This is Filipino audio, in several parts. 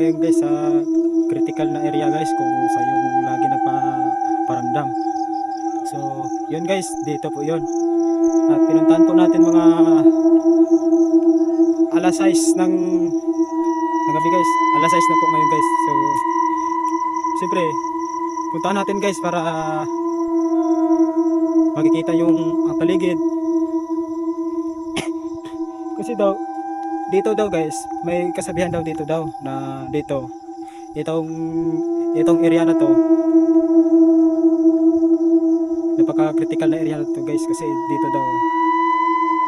ngayon guys sa critical na area guys, kung sa yung lagi nagpaparamdam. So yun guys, dito po yun. At pinuntahan po natin mga alas 6 ng gabi guys. Alas 6 na po ngayon guys. So siyempre puntahan natin guys para makikita yung ang paligid. Kasi daw dito daw guys, may kasabihan daw dito daw na dito itong area na to, napaka critical na area na to guys, kasi dito daw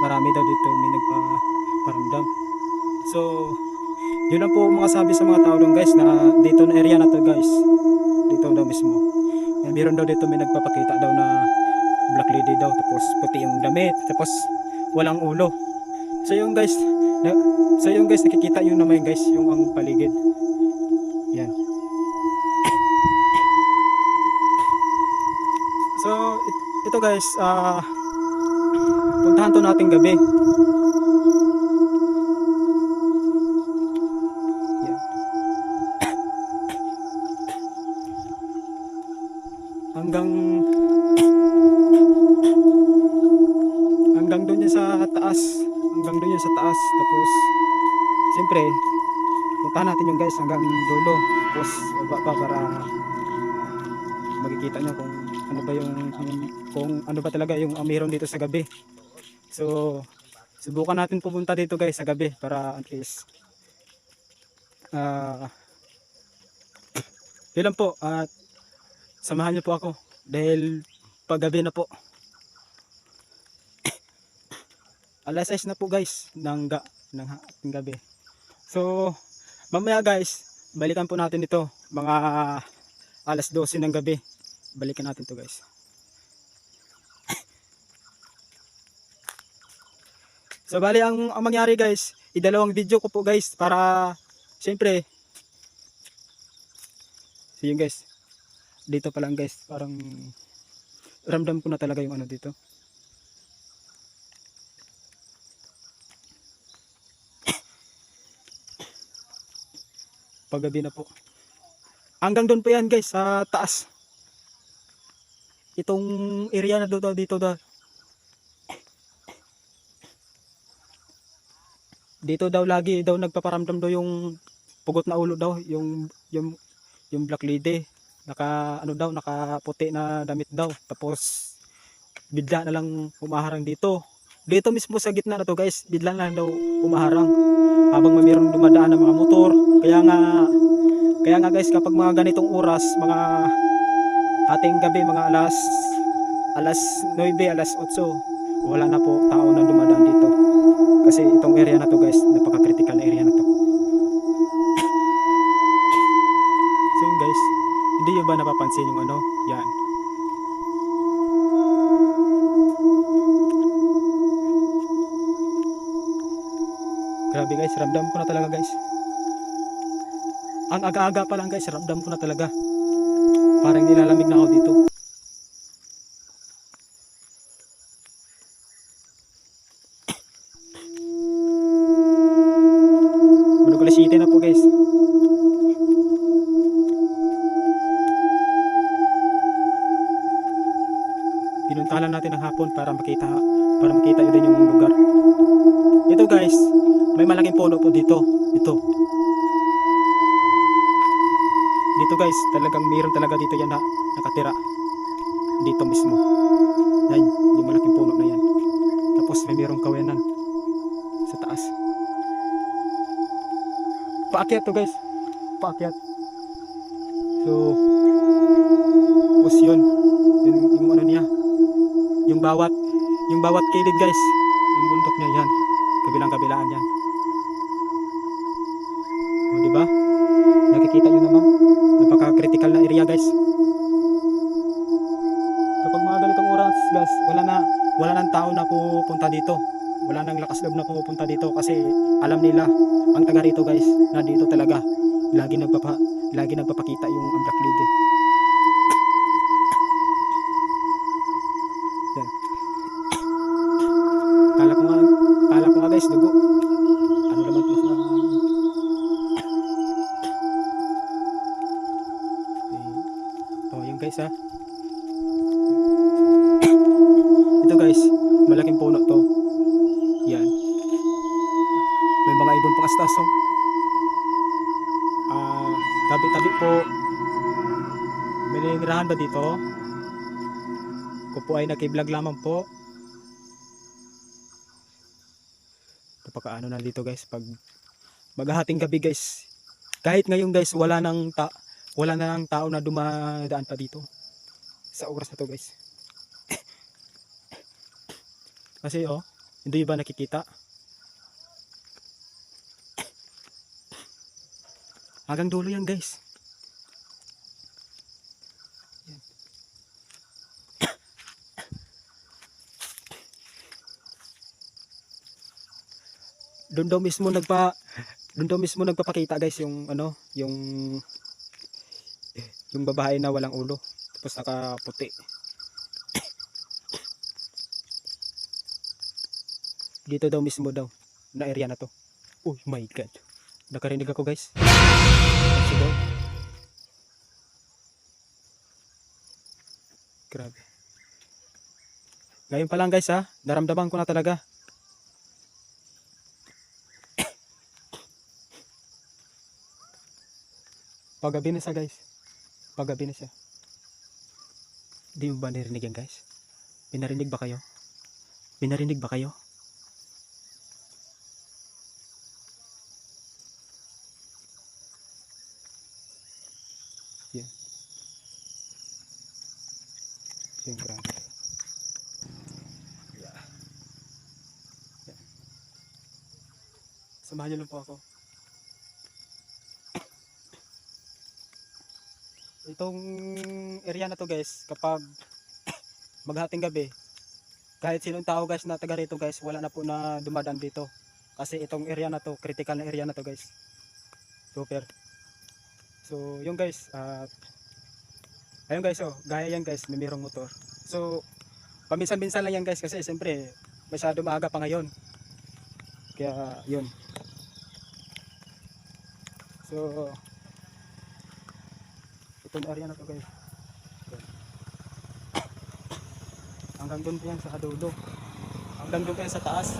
marami daw dito may nagpaparamdam. So yun lang po mga sabi sa mga tao doon guys, na dito na area na to guys, dito daw mismo meron daw dito may nagpapakita daw na black lady daw, tapos puti yung damit, tapos walang ulo. So yung guys nakikita yun naman guys, yung ang paligid yan. So ito guys, puntahan to natin gabi yan. hanggang doon yan sa taas, tapos siyempre puntahan natin yung guys hanggang dulo, tapos baba pa para makikita nyo kung ano ba kung ano ba talaga yung meron dito sa gabi. So subukan natin pupunta dito guys sa gabi para at least yun lang po, at samahan nyo po ako dahil paggabi na po. Alas 6 na po guys ng gabi. So mamaya guys, balikan po natin ito mga alas 12 ng gabi. Balikan natin to guys. So bali ang mangyari guys, idalawang video ko po guys para siyempre so yun guys, dito pa lang guys parang ramdam ko na talaga yung ano dito. Paggabi na po. Hanggang doon po yan guys sa taas. Itong area na dito daw. Dito daw lagi daw nagpaparamdam daw yung pugot na ulo daw, yung black lady. Nakaputi na damit daw. Tapos bigla na lang umaharang dito. Dito mismo sa gitna na to guys, bigla na lang daw umaharang habang mayroong dumadaan ng mga motor. Kaya nga guys, kapag mga ganitong oras, mga ating gabi, mga alas 9, alas 8, wala na po tao na dumadaan dito. Kasi itong area na to guys, napaka-critical na area na to. So yun guys, hindi nyo ba napapansin yung ano? Yan. Grabe guys, ramdam ko na talaga guys. Ang aga-aga pa lang guys, ramdam ko na talaga. Parang nilalamig na ako dito. Manugula City na po guys. Pinuntahan natin ng hapon para makita yun din yung lugar. Ito guys, may malaking puno po dito. Dito guys, talagang mayroon talaga dito yan na nakatira. Dito mismo. Yan, yung malaking puno na yan. Tapos may mayroong kawayanan sa taas. Paakyat to guys. Paakyat. So, tapos yun. Yung ano niya. Yung bawat kilid guys. Yung bundok niya yan. Kabilang-kabilaan yan. O, diba? Nakikita nyo naman, napaka-critical na area guys. Kapag mga ganitong oras guys, wala nang tao na pupunta dito. Wala nang lakas loob na pupunta dito kasi alam nila, ang taga rito guys, na dito talaga lagi nagpapakita yung black lady. Yan. Kala ko nga guys, dugo. Ano naman po sa astas oh. Tabi-tabi po. May ninirahan ba dito? Ko po ay nakiblog lamang po. Napakaano na dito guys pag maghahating gabi guys. Kahit ngayon guys wala na ng tao na dumadaan pa dito sa oras na to guys. Kasi oh, hindi ba nakikita? Hanggang dulo yan guys. Yan. Doon daw mismo nagpapakita guys yung ano, yung babae na walang ulo tapos nakaputi. Dito daw mismo daw na area na to. Oh my god. Nakarinig ako guys. Sigaw. Grabe. Ngayon pa lang guys ha, naramdaman ko na talaga. Paggabi na siya guys. Paggabi na siya. Di mo ba narinig yan guys? Pinarinig ba kayo? Pinarinig ba kayo? Yan. Yan, grabe. Yeah. Yan. Samahan niyo lang po ako. Itong area na to guys, kapag maghating gabi, kahit sinong tao guys na taga rito guys, wala na po na dumadaan dito. Kasi itong area na to, critical na area na to guys. Super. So yung guys, ayun guys oh, gaya yan guys, may merong motor. So paminsan-minsan lang yan guys kasi siyempre masyado maaga pa ngayon. Kaya yun. So itong area na to guys. Hanggang doon pa yan sa dulo. Hanggang doon pa yan sa taas.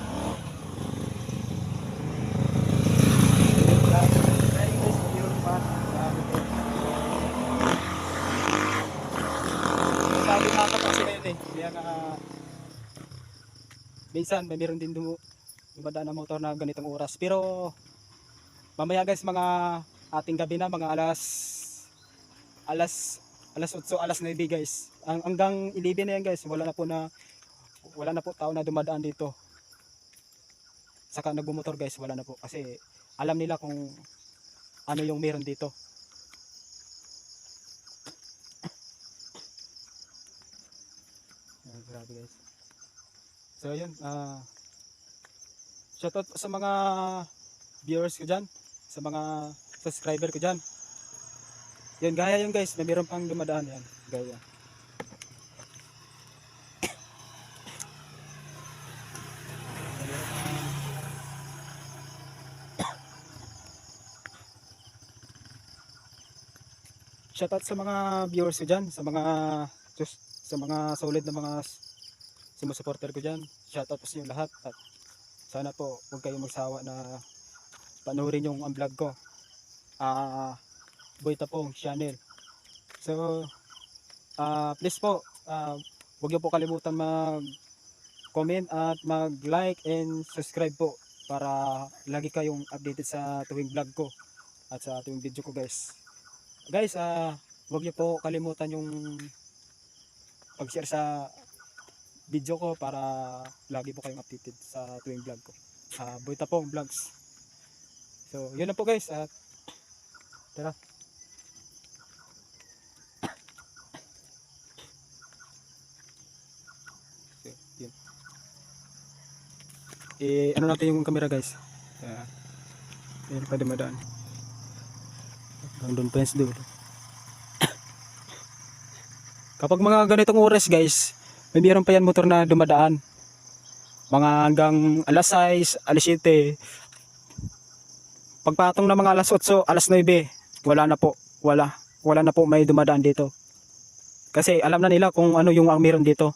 Sabi nga ka kasi ngayon eh. Kaya nga minsan may meron din dumadaan na motor na ganitong oras. Pero mamaya guys, mga ating gabi na, mga alas 8, alas 9 guys. Hanggang 11 na yan guys. Wala na po tao na dumadaan dito. Saka nagbumotor guys, wala na po. Kasi alam nila kung ano yung meron dito. Grabe guys. So yun, shoutout sa mga viewers ko dyan, sa mga subscriber ko dyan. Yun, gaya yun guys, may meron pang dumadaan yan. Gaya. Shoutout sa mga viewers ko dyan, sa mga solid na mga sumusuporter ko dyan. Shoutout po sa inyo lahat. At sana po huwag kayong magsawa na panoorin yung ang vlog ko. Boy Tapong channel. So please po, huwag niyo po kalimutan mag-comment at mag-like and subscribe po para lagi kayong updated sa tuwing vlog ko at sa tuwing video ko guys. Guys, huwag niyo po kalimutan yung pag-share sa video ko para lagi po kayong updated sa tuwing vlog ko. Boy Tapong Vlogs. So yun na po guys. Tara. Ano natin yung camera guys. Ayan pa dumadaan. Doon pa yan doon. Kapag mga ganitong oras guys, may meron pa yan motor na dumadaan. Mga hanggang alas 6, alas 7. Pagpatong na mga alas 8, alas 9, wala na po. Wala na po may dumadaan dito. Kasi alam na nila kung ano yung ang meron dito.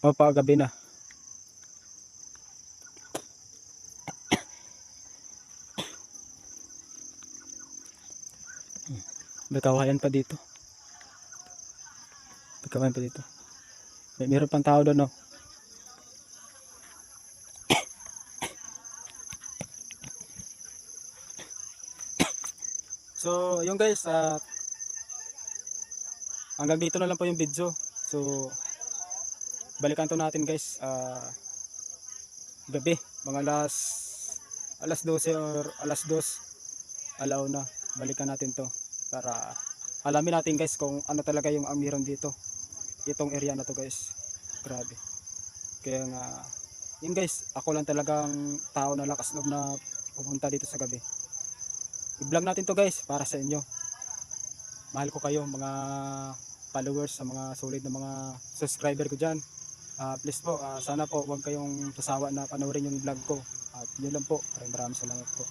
Pagabi na. May kawayan pa dito. May kawayan pa dito. Meron pang tao doon, no? So, yung guys, hanggang dito na lang po yung video. So, balikan to natin guys, gabi, mga alas 12 or alas 2, alaw na. Balikan natin to para alamin natin guys kung ano talaga yung amiran dito. Itong area na to guys. Grabe. Kaya nga, yun guys, ako lang talagang tao na lakas loob na pumunta dito sa gabi. I-vlog natin to guys para sa inyo. Mahal ko kayo mga followers, sa mga solid na mga subscriber ko dyan. Please po, sana po huwag kayong sasawa na panoorin yung vlog ko. At yun lang po. Maraming salamat po.